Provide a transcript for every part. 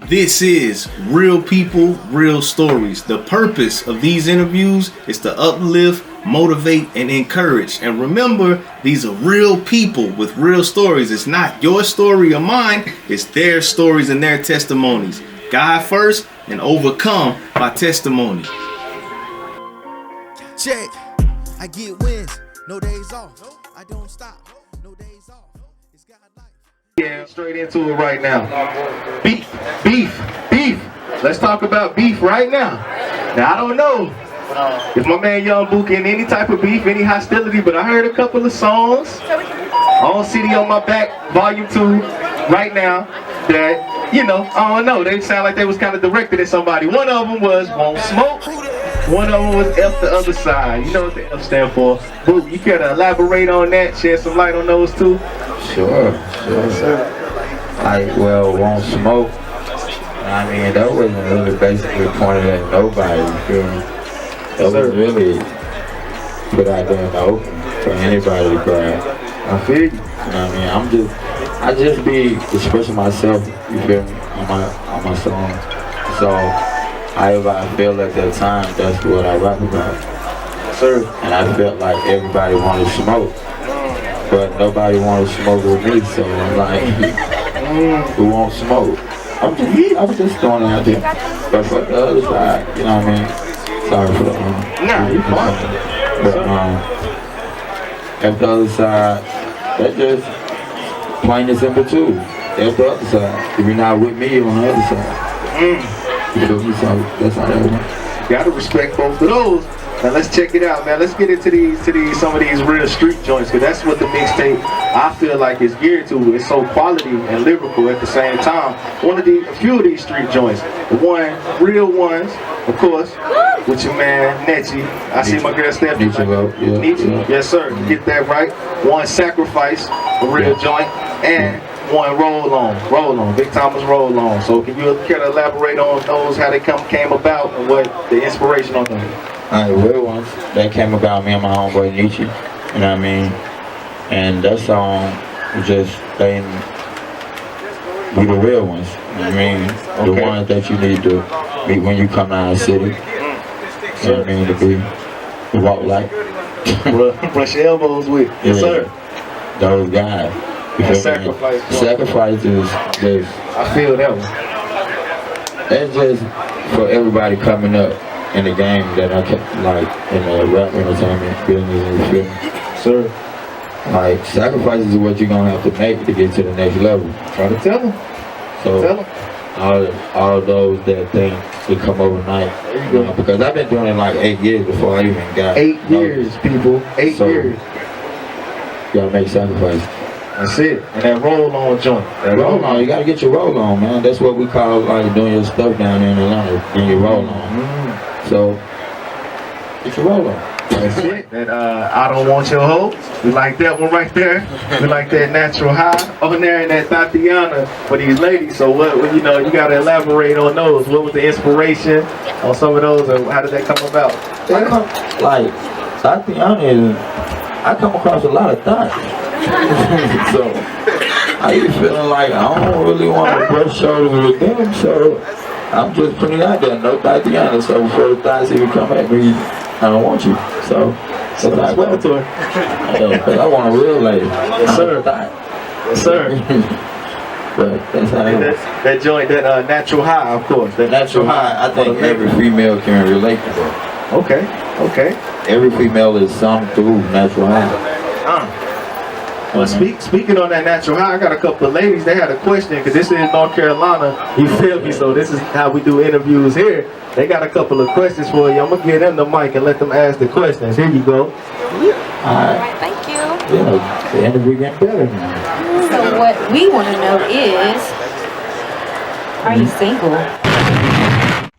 This is Real People, Real Stories. The purpose of these interviews is to uplift, motivate, and encourage. And remember, these are real people with real stories. It's not your story or mine. It's their stories and their testimonies. God first and overcome by testimony. Check. I get wins, no days off. I don't stop, no days off. It's God life. Yeah, straight into it right now. Beef. Let's talk about beef right now. Now, I don't know if my man Young Booke in any type of beef, any hostility, but I heard a couple of songs on CD on My Back, Volume 2, right now, that, you know, I don't know, they sound like they was kind of directed at somebody. One of them was Won't Smoke. One of them was F the Other Side. You know what the F stand for. Booke, you care to elaborate on that, shed some light on those two? Sure. Won't Smoke. I mean, that wasn't really basically pointed at nobody, you feel me? That was really put out there in the open for anybody to grab. I feel you. You know what I mean? I just be expressing myself, you feel me, on my song. So, however I feel at that time, that's what I rap about. Sir. And I felt like everybody wanted to smoke, but nobody wanted to smoke with me, so I'm like, who won't smoke? I was just throwing it out there. But for the other side, you know what I mean? Sorry for the Nah, you fine. But at the other side, that just plain and simple too. At the other side. If you're not with me, you're on the other side. You feel me? So that's how that went. Gotta respect both of those. Now let's check it out, man. Let's get into some of these real street joints, because that's what the mixtape I feel like is geared to. It's so quality and lyrical at the same time. A few of these street joints. The real ones, of course, with your man Nechi. I see my girl Stephanie. Nietzsche. Yes, sir. Get that right. One Sacrifice, a real joint, and one Roll On, Big Thomas Roll On. So can you care to elaborate on those, how they came about, and what the inspiration on them? Real ones that came about, me and my homeboy Nietzsche, you know what I mean? And that song was just saying we the real ones, you know what I mean? The ones that you need to meet when you come out of the city, you know what I mean? To walk like. Brush your elbows with, yes sir. Those guys. Sacrifice. Sacrifice is just, I feel that one. That's just for everybody coming up in the game that I kept, like, in the rap entertainment business, you feel me? Sir. Like, sacrifices is what you're gonna have to make to get to the next level. Try to tell them. So, all those that think they come overnight, there you go. Because I've been doing it like 8 years before I even got 8 years, people. 8 years. You gotta make sacrifices. That's it. And that roll on joint. Roll on, you gotta get your roll on, man. That's what we call like doing your stuff down there in Atlanta, getting your roll on. So, get your roll on. That's it. And I Don't Want Your Hoe. We like that one right there. We like that Natural High on there, and that Tatiana for these ladies. So what you know, you gotta elaborate on those. What was the inspiration on some of those, and how did they come about? Like Tatiana is, I come across a lot of thoughts. So I be feeling like I don't really want to brush shoulders with them, so I'm just putting it out there, no Tatiana. So before the thoughts even come at me, I don't want you. So that's like, because I want a real lady. Yes, sir. Yes, sir. But that's how that joint, that Natural High, of course. That Natural High, I think every female can relate to that. Okay. Every female is some through Natural High. Well, speaking on that Natural High, I got a couple of ladies. They had a question, because this is North Carolina. You feel me? So this is how we do interviews here. They got a couple of questions for you. I'm gonna give them the mic and let them ask the questions. Here you go. Alright. Thank you. Yeah, the interview getting better now. So what we want to know is, are you single?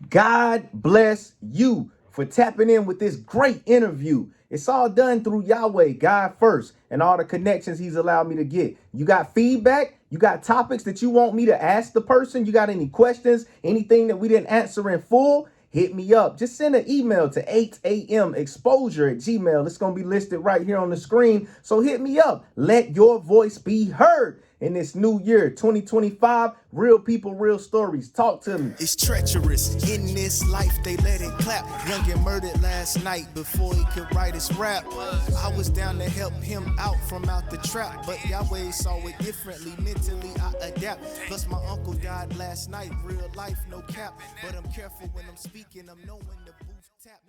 God bless you for tapping in with this great interview. It's all done through Yahweh, God first, and all the connections he's allowed me to get. You got feedback? You got topics that you want me to ask the person? You got any questions? Anything that we didn't answer in full? Hit me up. Just send an email to 8amexposure@gmail.com. It's going to be listed right here on the screen. So hit me up. Let your voice be heard. in this new year, 2025. Real people, real stories. Talk to me. It's treacherous. In this life, they let it clap. Young get murdered last night before he could write his rap. I was down to help him out from out the trap, but Yahweh saw it differently. Mentally, I adapt. Plus, my uncle died last night. Real life, no cap. But I'm careful when I'm speaking. I'm knowing the booth tap.